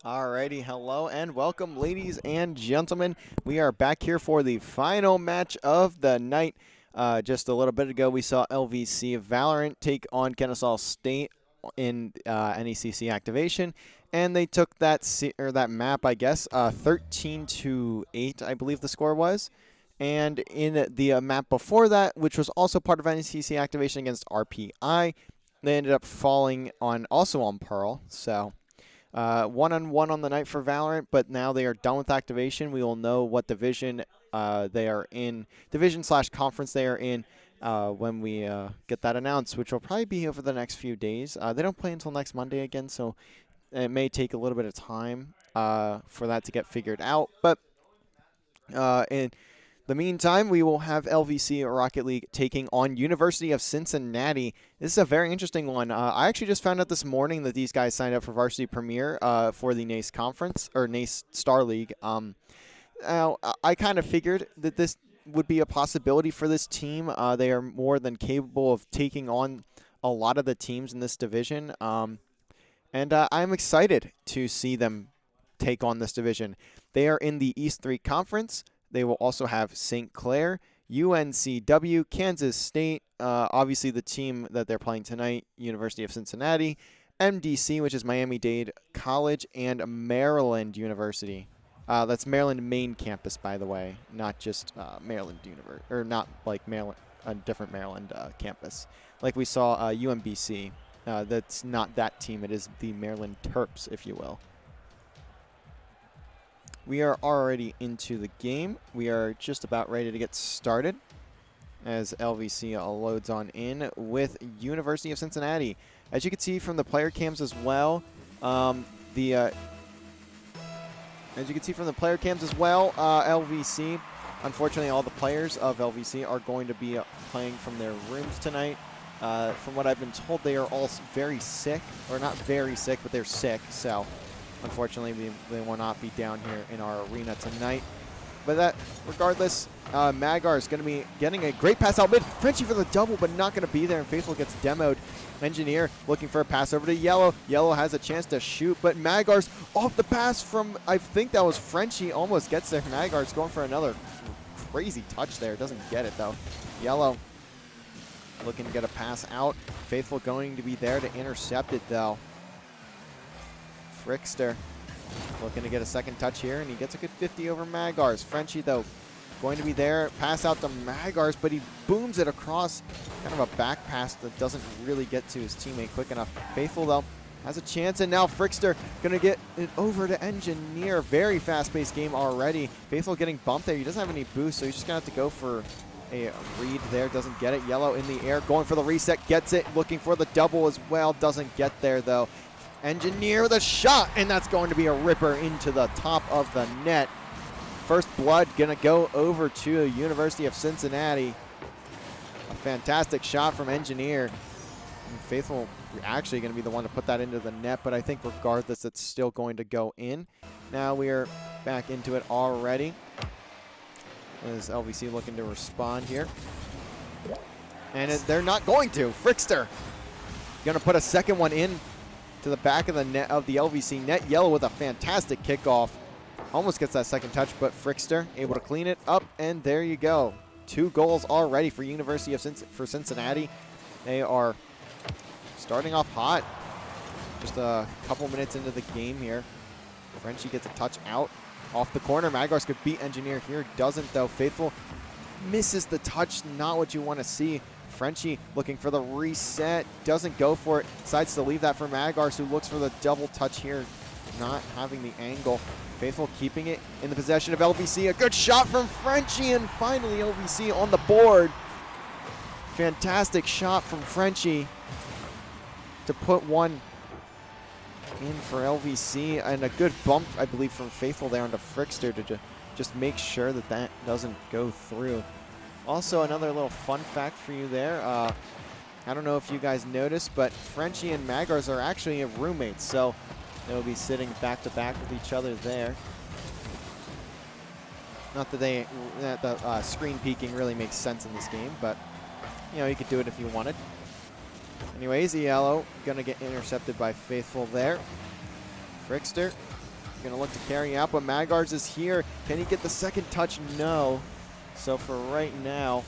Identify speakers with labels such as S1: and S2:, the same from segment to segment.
S1: Alrighty, hello and welcome, ladies and gentlemen. We are back here for the final match of the night. Just a little bit ago, we saw LVC Valorant take on Kennesaw State in NACE activation, and they took that map, I guess, 13-8, I believe the score was. And in the map before that, which was also part of NACE activation against RPI, they ended up falling also on Pearl. So. 1-on-1 on the night for Valorant, but now they are done with activation. We will know what division they are in, division/conference they are in when we get that announced, which will probably be over the next few days. They don't play until next Monday again, so it may take a little bit of time for that to get figured out. But in the meantime, we will have LVC Rocket League taking on University of Cincinnati. This is a very interesting one. I actually just found out this morning that these guys signed up for Varsity Premier for the NACE Conference, or NACE Star League. Now, I kind of figured that this would be a possibility for this team. They are more than capable of taking on a lot of the teams in this division. And I'm excited to see them take on this division. They are in the East 3 Conference. They will also have St. Clair, UNCW, Kansas State, obviously the team that they're playing tonight, University of Cincinnati, MDC, which is Miami-Dade College, and Maryland University. That's Maryland main campus, by the way, not just Maryland University, or not like Maryland, a different Maryland campus. Like we saw UMBC. That's not that team. It is the Maryland Terps, if you will. We are already into the game. We are just about ready to get started as LVC loads on in with University of Cincinnati. As you can see from the player cams as well, LVC, unfortunately all the players of LVC are going to be playing from their rooms tonight. From what I've been told, they are all very sick, or not very sick, but they're sick, so unfortunately, they will not be down here in our arena tonight. But that, regardless, Magar is going to be getting a great pass out mid. Frenchie for the double, but not going to be there, and Faithful gets demoed. Engineer looking for a pass over to Yellow. Yellow has a chance to shoot, but Magar's off the pass from, I think that was Frenchie, almost gets there. Magar's going for another crazy touch there. Doesn't get it, though. Yellow looking to get a pass out. Faithful going to be there to intercept it, though. Frickster looking to get a second touch here, and he gets a good 50 over Magars. Frenchie, though, going to be there. Pass out to Magars, but he booms it across. Kind of a back pass that doesn't really get to his teammate quick enough. Faithful, though, has a chance, and now Frickster going to get it over to Engineer. Very fast-paced game already. Faithful getting bumped there. He doesn't have any boost, so he's just going to have to go for a read there. Doesn't get it. Yellow in the air, going for the reset. Gets it. Looking for the double as well. Doesn't get there, though. Engineer with a shot, and that's going to be a ripper into the top of the net. First blood going to go over to University of Cincinnati. A fantastic shot from Engineer. And Faithful actually going to be the one to put that into the net, but I think regardless, it's still going to go in. Now we are back into it already. As LVC looking to respond here. And they're not going to. Frickster going to put a second one in to the back of the net of the LVC net. Yellow with a fantastic kickoff. Almost gets that second touch, but Frickster able to clean it up, and there you go. 2 goals already for University of Cincinnati. They are starting off hot. Just a couple minutes into the game here. Frenchie gets a touch out off the corner. Magars could beat Engineer here. Doesn't, though. Faithful misses the touch. Not what you want to see. Frenchie looking for the reset, doesn't go for it, decides to leave that for Magars, who looks for the double touch here, not having the angle. Faithful keeping it in the possession of LVC. A good shot from Frenchie, and finally LVC on the board. Fantastic shot from Frenchie to put one in for LVC, and a good bump, I believe, from Faithful there onto Frickster to just make sure that that doesn't go through. Also, another little fun fact for you there. I don't know if you guys noticed, but Frenchie and Magars are actually roommates, so they'll be sitting back to back with each other there. Not that the screen peeking really makes sense in this game, but you know, you could do it if you wanted. Anyways, Yellow gonna get intercepted by Faithful there. Frickster going to look to carry out, but Magars is here. Can he get the second touch? No. So for right now,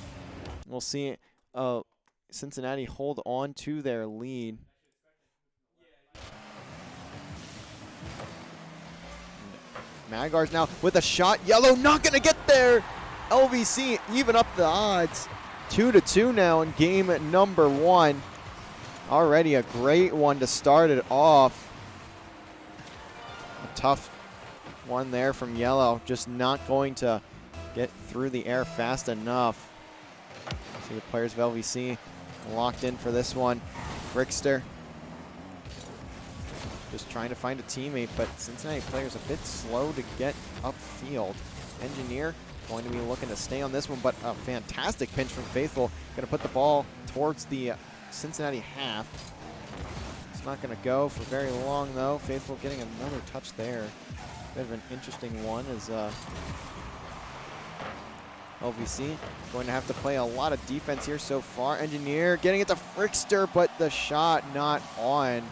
S1: we'll see Cincinnati hold on to their lead. Magars now with a shot. Yellow not going to get there. LVC even up the odds. 2-2 now in game number 1. Already a great one to start it off. A tough one there from Yellow. Just not going to get through the air fast enough. See the players of LVC locked in for this one. Frickster just trying to find a teammate, but Cincinnati players a bit slow to get upfield. Engineer going to be looking to stay on this one, but a fantastic pinch from Faithful. Going to put the ball towards the Cincinnati half. It's not going to go for very long, though. Faithful getting another touch there. Bit of an interesting one as LVC going to have to play a lot of defense here so far. Engineer getting it to Frickster, but the shot not on.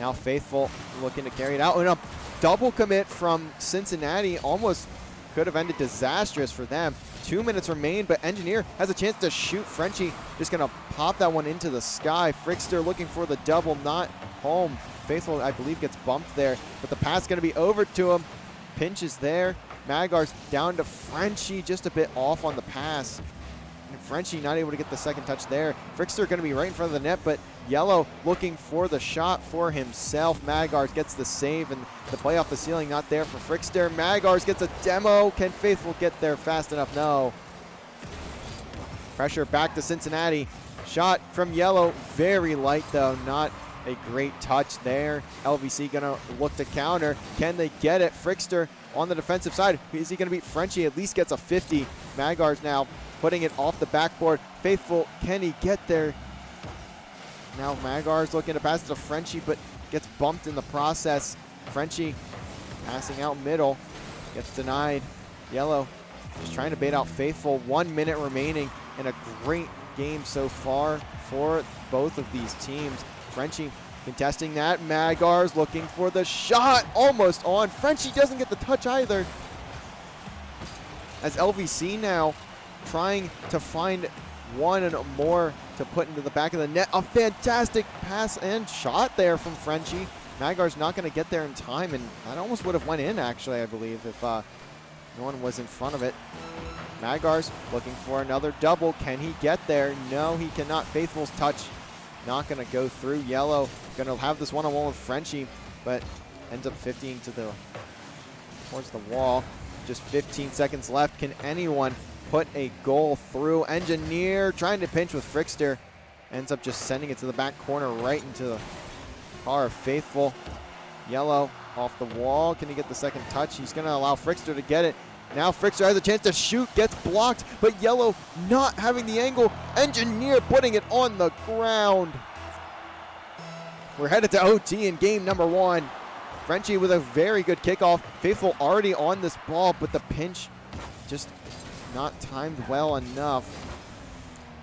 S1: Now Faithful looking to carry it out. And a double commit from Cincinnati almost could have ended disastrous for them. 2 minutes remain, but Engineer has a chance to shoot. Frenchie just going to pop that one into the sky. Frickster looking for the double, not home. Faithful, I believe, gets bumped there, but the pass going to be over to him. Pinch is there. Magars down to Frenchie, just a bit off on the pass. And Frenchie not able to get the second touch there. Frickster going to be right in front of the net, but Yellow looking for the shot for himself. Magars gets the save, and the play off the ceiling not there for Frickster. Magars gets a demo. Can Faithful get there fast enough? No. Pressure back to Cincinnati. Shot from Yellow, very light though, not a great touch there. LVC gonna look to counter. Can they get it? Frickster on the defensive side. Is he gonna beat Frenchie? At least gets a 50. Magars now putting it off the backboard. Faithful, can he get there? Now Magars looking to pass it to Frenchie, but gets bumped in the process. Frenchie passing out middle, gets denied. Yellow just trying to bait out Faithful. 1 minute remaining, and a great game so far for both of these teams. Frenchie contesting that. Magars looking for the shot, almost on. Frenchie doesn't get the touch either. As LVC now trying to find one and more to put into the back of the net. A fantastic pass and shot there from Frenchie. Magars not going to get there in time, and that almost would have went in, actually, I believe, if no one was in front of it. Magars looking for another double. Can he get there? No, he cannot. Faithful's touch not going to go through. Yellow going to have this one-on-one with Frenchie, but ends up 50 towards the wall. Just 15 seconds left. Can anyone put a goal through? Engineer trying to pinch with Frickster. Ends up just sending it to the back corner right into the car of Faithful. Yellow off the wall. Can he get the second touch? He's going to allow Frickster to get it. Now Frickster has a chance to shoot, gets blocked, but Yellow not having the angle. Engineer putting it on the ground. We're headed to OT in game number 1. Frenchie with a very good kickoff. Faithful already on this ball, but the pinch just not timed well enough.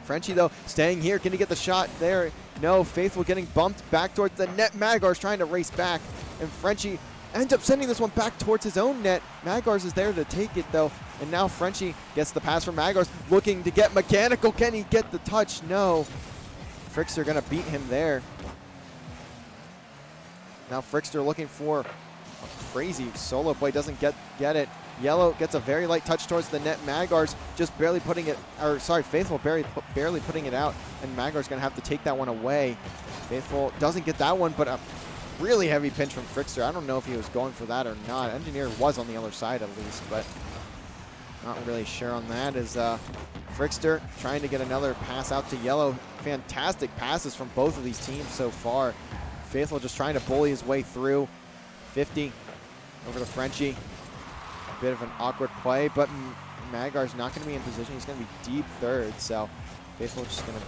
S1: Frenchie, though, staying here. Can he get the shot there? No. Faithful getting bumped back towards the net. Magars trying to race back, and Frenchie ends up sending this one back towards his own net. Magars is there to take it, though, and now Frenchie gets the pass from Magars, looking to get mechanical. Can he get the touch? No. Frickster going to beat him there. Now Frickster looking for a crazy solo play, doesn't get it. Yellow gets a very light touch towards the net. Magars just barely putting it, or sorry, Faithful barely putting it out, and Magars going to have to take that one away. Faithful doesn't get that one, but a really heavy pinch from Frickster. I don't know if he was going for that or not. Engineer was on the other side at least, but not really sure on that. As Frickster trying to get another pass out to Yellow. Fantastic passes from both of these teams so far. Faithful just trying to bully his way through. 50 over to Frenchie. A bit of an awkward play, but Magar's not going to be in position. He's going to be deep third, so Faithful just going to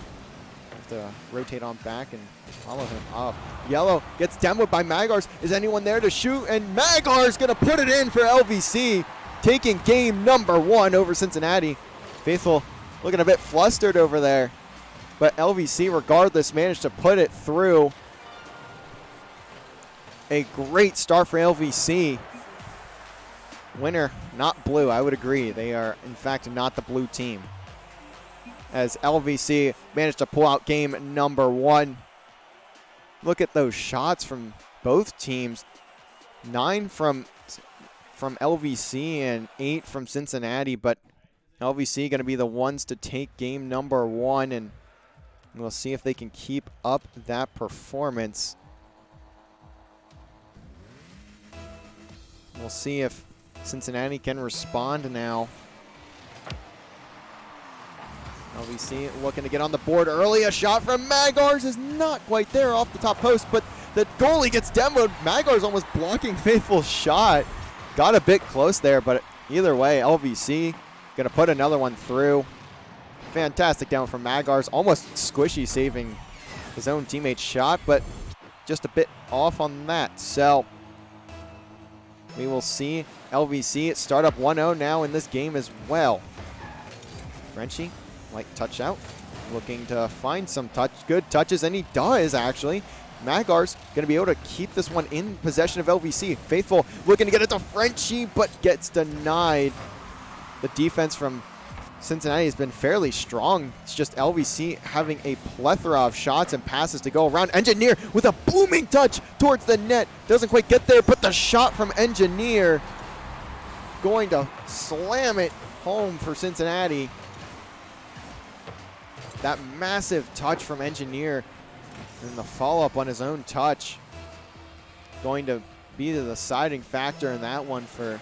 S1: have to rotate on back and follow him up. Yellow gets demoed by Magars. Is anyone there to shoot? And Magar's going to put it in for LVC, taking game number 1 over Cincinnati. Faithful looking a bit flustered over there, but LVC regardless managed to put it through. a great start for LVC. Winner, not blue, I would agree. They are, in fact, not the blue team, as LVC managed to pull out game number 1. Look at those shots from both teams. 9 from LVC and 8 from Cincinnati, but LVC going to be the ones to take game number 1, and we'll see if they can keep up that performance. We'll see if Cincinnati can respond now. LVC looking to get on the board early. A shot from Magars is not quite there off the top post, but the goalie gets demoed. Magars almost blocking Faithful's shot. Got a bit close there, but either way, LVC going to put another one through. Fantastic down from Magars. Almost squishy saving his own teammate's shot, but just a bit off on that. So we will see LVC start up 1-0 now in this game as well. Frenchie, light touch out, looking to find some good touches, and he does actually. Magars going to be able to keep this one in possession of LVC. Faithful looking to get it to Frenchie, but gets denied. The defense from Cincinnati has been fairly strong. It's just LVC having a plethora of shots and passes to go around. Engineer with a booming touch towards the net. Doesn't quite get there, but the shot from Engineer going to slam it home for Cincinnati. That massive touch from Engineer and the follow-up on his own touch going to be the deciding factor in that one for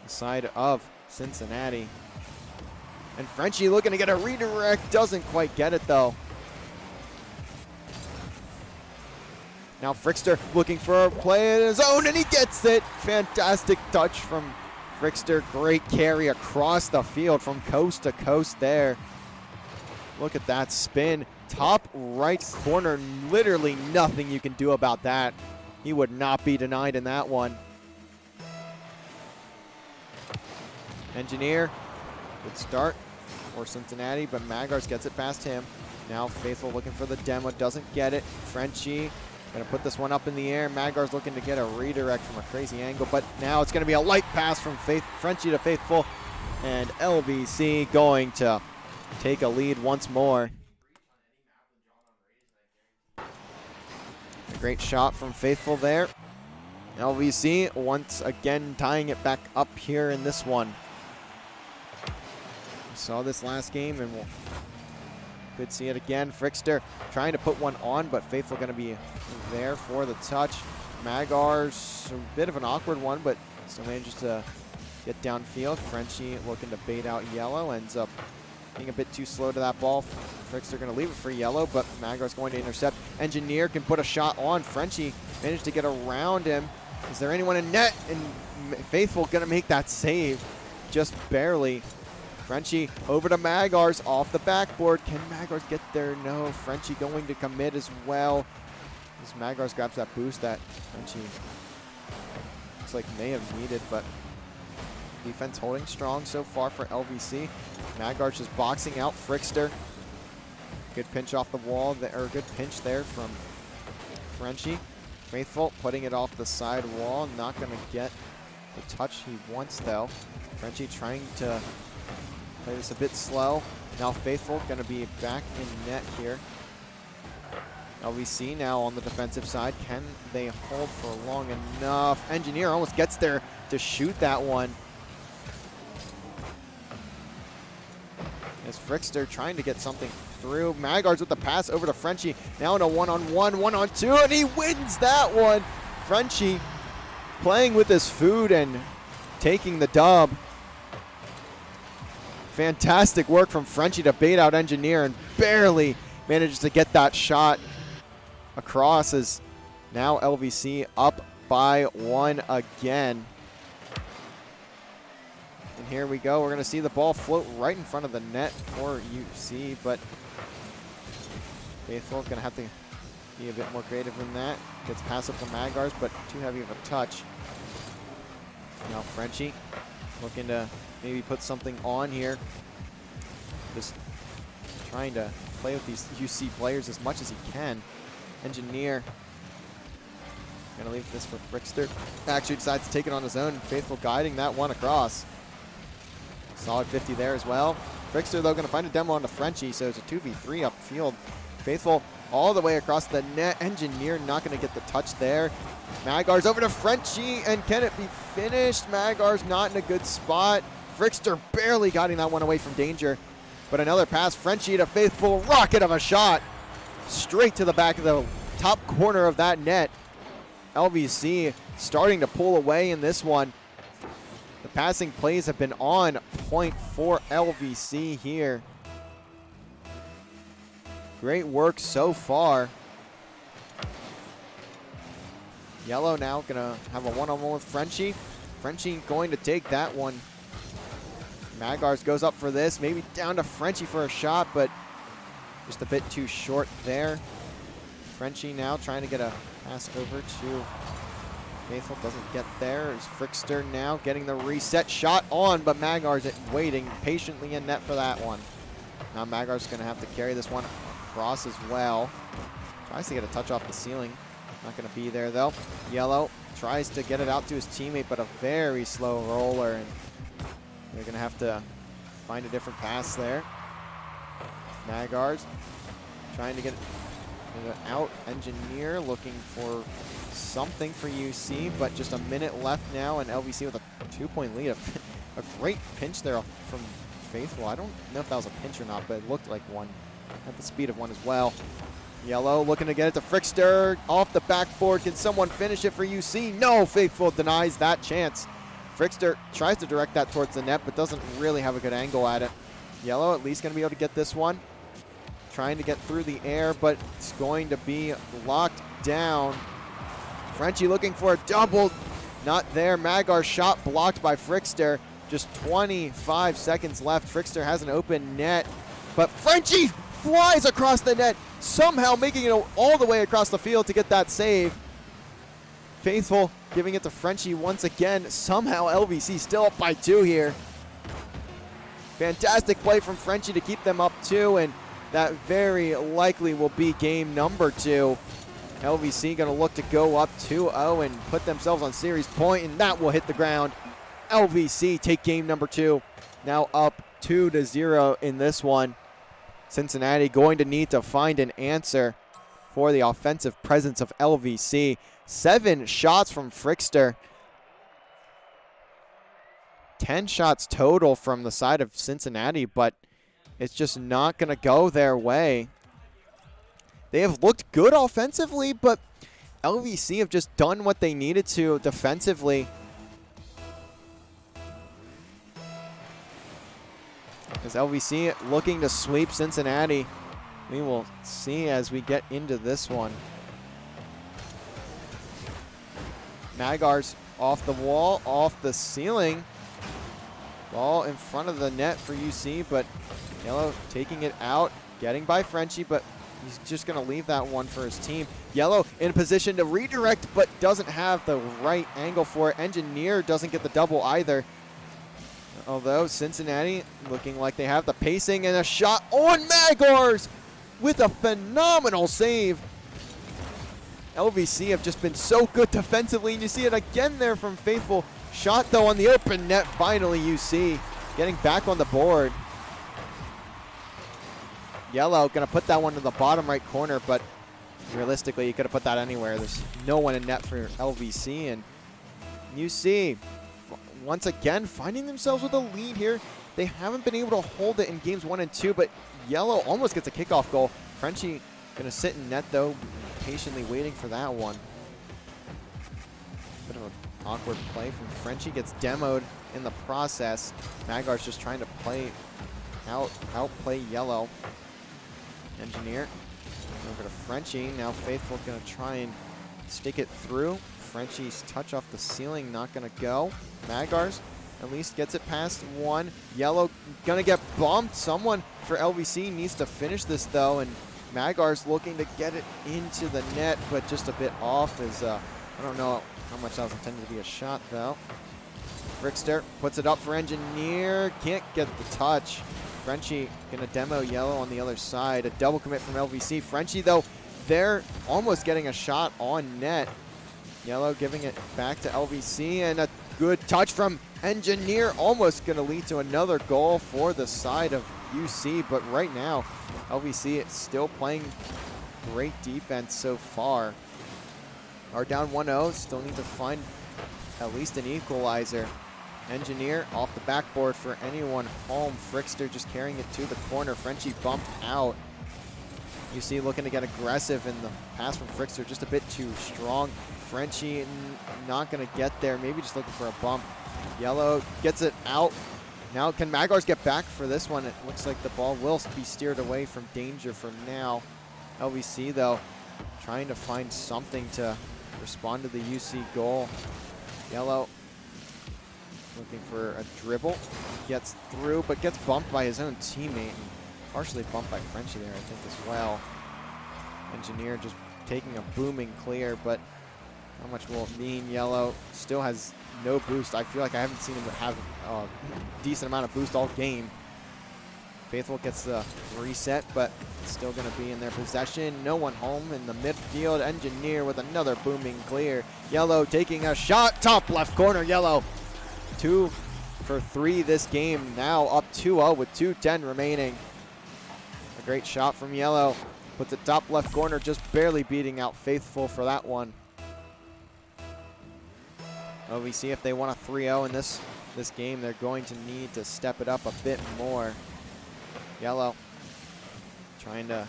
S1: the side of Cincinnati. And Frenchie looking to get a redirect, doesn't quite get it though. Now Frickster looking for a play in his own, and he gets it. Fantastic touch from Frickster. Great carry across the field from coast to coast there. Look at that spin. Top right corner, literally nothing you can do about that. He would not be denied in that one. Engineer, good start for Cincinnati, but Magars gets it past him. Now Faithful looking for the demo, doesn't get it. Frenchie gonna put this one up in the air. Magars looking to get a redirect from a crazy angle, but now it's gonna be a light pass from Frenchie to Faithful, and LVC going to take a lead once more. A great shot from Faithful there. LVC once again tying it back up here in this one. We saw this last game, and we'll could see it again. Frickster trying to put one on, but Faithful going to be there for the touch. Magars, a bit of an awkward one, but still manages to get downfield. Frenchie looking to bait out Yellow, ends up being a bit too slow to that ball. Frickster going to leave it for Yellow, but Magars going to intercept. Engineer can put a shot on. Frenchie managed to get around him. Is there anyone in net? And Faithful going to make that save, just barely. Frenchie over to Magars off the backboard. Can Magars get there? No. Frenchie going to commit as well, as Magars grabs that boost that Frenchie looks like may have needed, but defense holding strong so far for LVC. Magars just boxing out Frickster. Good pinch off the wall, or good pinch there from Frenchie. Faithful putting it off the side wall. Not going to get the touch he wants though. Frenchie trying to play this a bit slow. Now Faithful going to be back in net here. LVC now on the defensive side. Can they hold for long enough? Engineer almost gets there to shoot that one. As Frickster trying to get something through. Magars with the pass over to Frenchie. Now in a one-on-one, one-on-two, and he wins that one. Frenchie playing with his food and taking the dub. Fantastic work from Frenchie to bait out Engineer, and barely manages to get that shot across, as now LVC up by 1 again. And here we go. We're going to see the ball float right in front of the net for UC, but Faithful's going to have to be a bit more creative than that. Gets pass up to Magars, but too heavy of a touch. Now Frenchie looking to maybe put something on here. Just trying to play with these UC players as much as he can. Engineer Gonna leave this for Frickster. Actually decides to take it on his own. Faithful guiding that one across. Solid 50 there as well. Frickster, though, gonna find a demo on the Frenchie, so it's a 2v3 upfield. Faithful all the way across the net. Engineer not gonna get the touch there. Magar's over to Frenchie, and can it be finished? Magar's not in a good spot. Frickster barely guiding that one away from danger. But another pass, Frenchie to Faithful, rocket of a shot. Straight to the back of the top corner of that net. LVC starting to pull away in this one. The passing plays have been on point for LVC here. Great work so far. Yellow now gonna have a one-on-one with Frenchie. Frenchie going to take that one. Magars goes up for this, maybe down to Frenchie for a shot, but just a bit too short there. Frenchie now trying to get a pass over to Faithful, doesn't get there. It's Frickster now getting the reset shot on, but Magar's waiting patiently in net for that one. Now Magar's gonna have to carry this one across as well. Tries to get a touch off the ceiling. Not gonna be there though. Yellow tries to get it out to his teammate, but a very slow roller, and they're gonna have to find a different pass there. Magar's trying to get it out. Engineer looking for something for UC, but just a minute left now, and LVC with a 2-point lead. A great pinch there from Faithful. I don't know if that was a pinch or not, but it looked like one. At the speed of one as well. Yellow looking to get it to Frickster. Off the backboard. Can someone finish it for UC? No, Faithful denies that chance. Frickster tries to direct that towards the net, but doesn't really have a good angle at it. Yellow at least going to be able to get this one. Trying to get through the air, but it's going to be locked down. Frenchie looking for a double. Not there. Magar's shot blocked by Frickster. Just 25 seconds left. Frickster has an open net, but Frenchie flies across the net, somehow making it all the way across the field to get that save. Faithful giving it to Frenchie once again. Somehow LVC still up by 2 here. Fantastic play from Frenchie to keep them up 2, and that very likely will be game number 2. LVC going to look to go up 2-0 and put themselves on series point, and that will hit the ground. LVC take game number 2, now up 2-0 in this one. Cincinnati going to need to find an answer for the offensive presence of LVC. 7 shots from Frickster. 10 shots total from the side of Cincinnati, but it's just not going to go their way. They have looked good offensively, but LVC have just done what they needed to defensively. As LVC looking to sweep Cincinnati. We will see as we get into this one. Magar's off the wall, off the ceiling. Ball in front of the net for UC, but Yellow taking it out, getting by Frenchie, but he's just going to leave that one for his team. Yellow in position to redirect, but doesn't have the right angle for it. Engineer doesn't get the double either. Although Cincinnati looking like they have the pacing, and a shot on Magars with a phenomenal save. LVC have just been so good defensively, and you see it again there from Faithful. Shot though on the open net, finally UC getting back on the board. Yellow gonna put that one to the bottom right corner, but realistically you could have put that anywhere. There's no one in net for LVC, and UC once again finding themselves with a lead here. They haven't been able to hold it in games 1 and 2, but Yellow almost gets a kickoff goal. Frenchie gonna sit in net though, patiently waiting for that one. Bit of an awkward play from Frenchie, gets demoed in the process. Magar's just trying to outplay Yellow. Engineer over to Frenchie. Now Faithful gonna try and stick it through. Frenchie's touch off the ceiling, not gonna go. Magar's at least gets it past one. Yellow gonna get bumped. Someone for LVC needs to finish this though, and Magar's looking to get it into the net, but just a bit off. As I don't know how much that was intended to be a shot though. Frickster puts it up for Engineer, can't get the touch. Frenchie gonna demo Yellow on the other side. A double commit from LVC. Frenchie though, they're almost getting a shot on net. Yellow giving it back to LVC, and a good touch from Engineer, almost going to lead to another goal for the side of UC, but right now, LVC is still playing great defense so far. Are down 1-0, still need to find at least an equalizer. Engineer off the backboard for anyone home. Frickster just carrying it to the corner. Frenchie bumped out. UC looking to get aggressive, and the pass from Frickster just a bit too strong. Frenchie not going to get there, maybe just looking for a bump. Yellow gets it out. Now can Magars get back for this one? It looks like the ball will be steered away from danger for now. LVC though, trying to find something to respond to the UC goal. Yellow looking for a dribble, gets through, but gets bumped by his own teammate, and partially bumped by Frenchie there, I think, as well. Engineer just taking a booming clear, but how much will it mean? Yellow still has no boost. I feel like I haven't seen him have a decent amount of boost all game. Faithful gets the reset, but still going to be in their possession. No one home in the midfield. Engineer with another booming clear. Yellow taking a shot, top left corner. Yellow 2 for 3 this game. Now up 2-0 with 2:10 remaining. A great shot from Yellow. Puts it top left corner, just barely beating out Faithful for that one. LVC, if they want a 3-0 in this game, they're going to need to step it up a bit more. Yellow trying to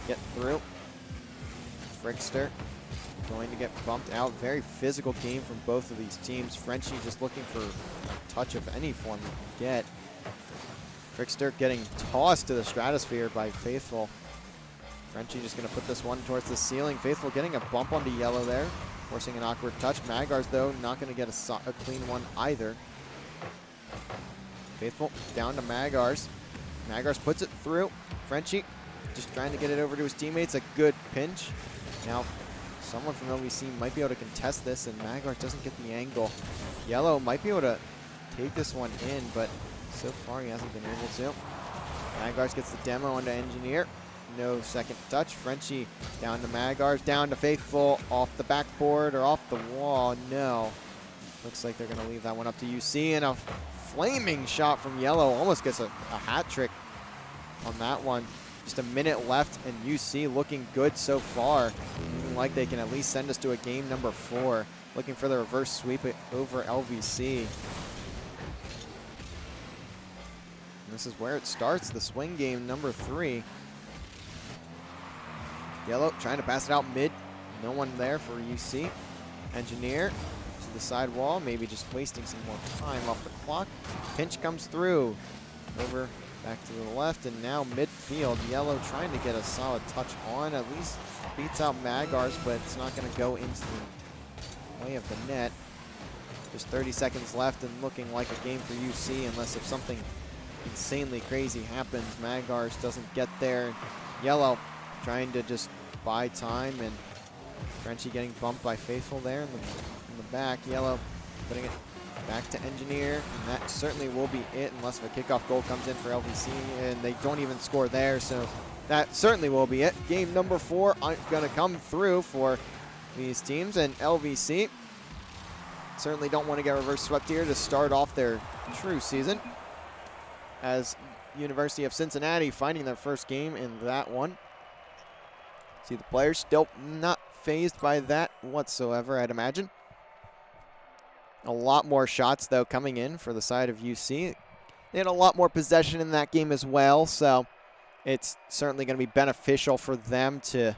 S1: get through. Frickster going to get bumped out. Very physical game from both of these teams. Frenchie just looking for a touch of any form he can get. Frickster getting tossed to the stratosphere by Faithful. Frenchie just going to put this one towards the ceiling. Faithful getting a bump onto Yellow there, forcing an awkward touch. Magars, though, not going to get a clean one either. Faithful down to Magars. Magars puts it through. Frenchie just trying to get it over to his teammates. A good pinch. Now, someone from LVC might be able to contest this, and Magars doesn't get the angle. Yellow might be able to take this one in, but so far he hasn't been able to. Magars gets the demo onto Engineer. No second touch. Frenchie down to Magars, down to Faithful, off the backboard or off the wall. No. Looks like they're going to leave that one up to UC, and a flaming shot from Yellow. Almost gets a hat trick on that one. Just a minute left, and UC looking good so far. Looking like they can at least send us to a game number 4. Looking for the reverse sweep over LVC. And this is where it starts, the swing game number 3. Yellow trying to pass it out mid. No one there for UC. Engineer to the side wall, maybe just wasting some more time off the clock. Pinch comes through. Over back to the left, and now midfield. Yellow trying to get a solid touch on. At least beats out Magars, but it's not going to go into the way of the net. Just 30 seconds left, and looking like a game for UC unless if something insanely crazy happens. Magars doesn't get there. Yellow trying to just buy time, and Frenchie getting bumped by Faithful there in the back. Yellow putting it back to Engineer, and that certainly will be it unless a kickoff goal comes in for LVC, and they don't even score there, so that certainly will be it. Game number 4 going to come through for these teams, and LVC certainly don't want to get reverse swept here to start off their true season, as University of Cincinnati finding their first game in that one. See the players still not fazed by that whatsoever, I'd imagine. A lot more shots, though, coming in for the side of UC. They had a lot more possession in that game as well, so it's certainly going to be beneficial for them to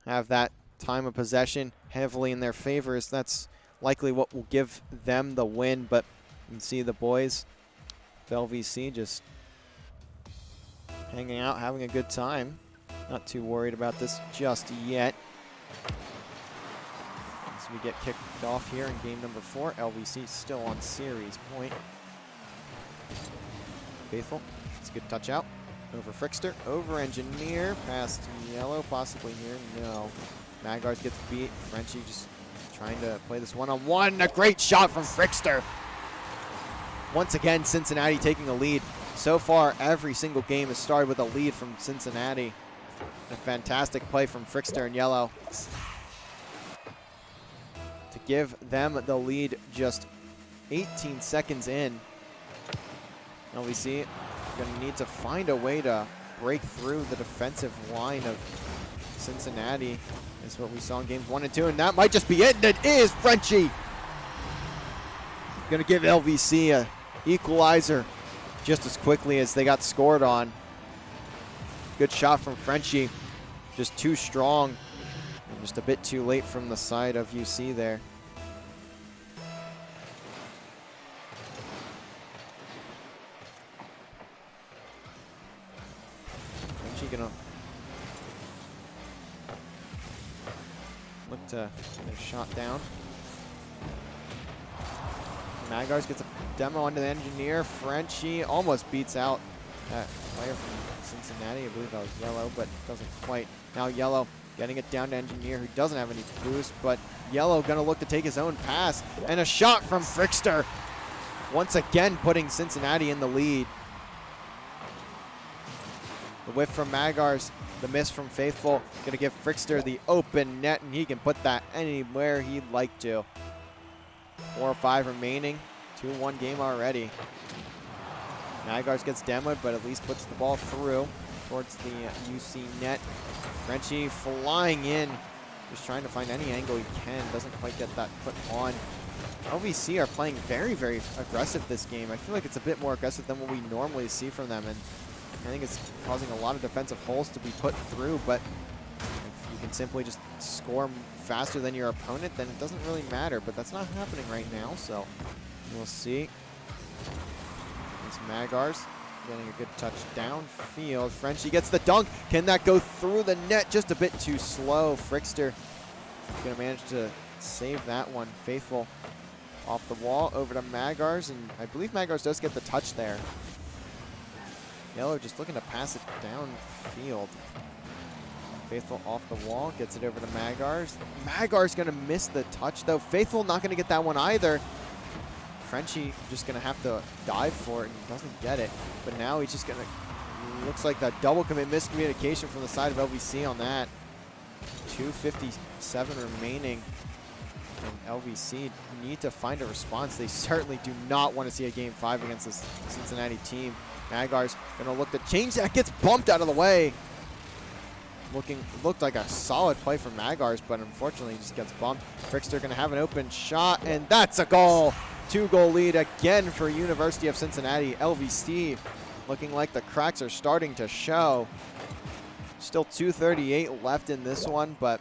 S1: have that time of possession heavily in their favor, as that's likely what will give them the win. But you can see the boys of LVC just hanging out, having a good time. Not too worried about this just yet. As we get kicked off here in game number 4, LVC still on series point. Faithful, it's a good touch out. Over Frickster, over Engineer, past Yellow, possibly here, no. Magars gets beat. Frenchie just trying to play this one-on-one. A great shot from Frickster. Once again, Cincinnati taking a lead. So far, every single game has started with a lead from Cincinnati. A fantastic play from Frickster and Yellow. to give them the lead just 18 seconds in. LVC going to need to find a way to break through the defensive line of Cincinnati. Is what we saw in games 1 and 2, and that might just be it, and it is. Frenchie going to give LVC a equalizer just as quickly as they got scored on. Good shot from Frenchie, just too strong and just a bit too late from the side of UC there. Frenchie gonna look to get a shot down. Magars gets a demo onto the engineer. Frenchie almost beats out that player from Cincinnati. I believe that was Yellow, but doesn't quite. Now Yellow getting it down to engineer, who doesn't have any boost, but Yellow gonna look to take his own pass, and a shot from Frickster. Once again putting Cincinnati in the lead. The whiff from Magars, the miss from Faithful, gonna give Frickster the open net, and he can put that anywhere he'd like to. 4:05 remaining, 2-1 game already. Magars gets demoed, but at least puts the ball through towards the UC net. Frenchie flying in, just trying to find any angle he can. Doesn't quite get that put on. LVC are playing very, very aggressive this game. I feel like it's a bit more aggressive than what we normally see from them, and I think it's causing a lot of defensive holes to be put through, but if you can simply just score faster than your opponent, then it doesn't really matter, but that's not happening right now, so we'll see. It's Magars getting a good touch downfield. Frenchie gets the dunk. Can that go through the net? Just a bit too slow. Frickster gonna manage to save that one. Faithful off the wall over to Magars, and I believe Magars does get the touch there. Yellow just looking to pass it downfield. Faithful off the wall, gets it over to Magars. Magars gonna miss the touch though. Faithful not gonna get that one either. Frenchie just gonna have to dive for it, and he doesn't get it. But now he's just gonna, looks like that double commit miscommunication from the side of LVC on that. 2:57 remaining. And LVC need to find a response. They certainly do not want to see a game 5 against this Cincinnati team. Magars gonna look to change that, gets bumped out of the way. Looked like a solid play from Magars, but unfortunately he just gets bumped. Frickster gonna have an open shot, and that's a goal. 2-goal lead again for University of Cincinnati. LVC looking like the cracks are starting to show. Still 2:38 left in this one, but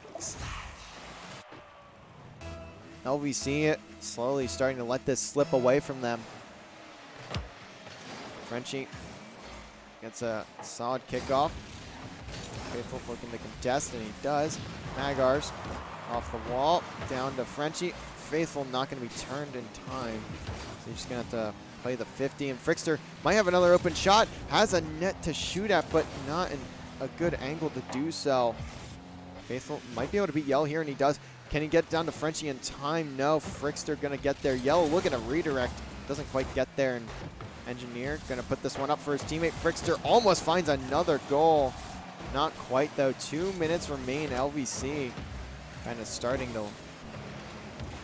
S1: LVC slowly starting to let this slip away from them. Frenchie gets a solid kickoff. Faithful looking to contest, and he does. Magars off the wall, down to Frenchie. Faithful not going to be turned in time, so he's just going to have to play the 50. And Frickster might have another open shot, has a net to shoot at, but not in a good angle to do so. Faithful might be able to beat Yellow here, and he does. Can he get down to Frenchie in time? No, Frickster going to get there. Yellow looking to redirect, doesn't quite get there, and Engineer going to put this one up for his teammate. Frickster almost finds another goal. Not quite though. 2 minutes remain. LVC kind of starting to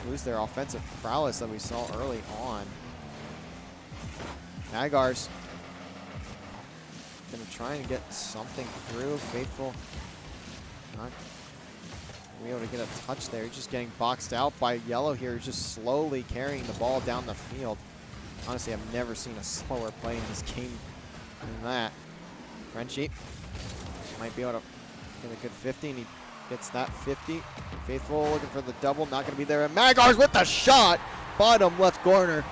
S1: lose their offensive prowess that we saw early on. Magars gonna try and get something through. Faithful not be able to get a touch there. He's just getting boxed out by Yellow here. He's just slowly carrying the ball down the field. Honestly, I've never seen a slower play in this game than that. Frenchie might be able to get a good 50, and he gets that 50. Faithful looking for the double, not going to be there. And Magars with the shot, bottom left corner.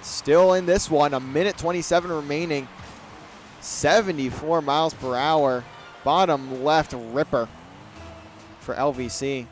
S1: Still in this one, 1:27 remaining. 74 miles per hour, bottom left ripper for LVC.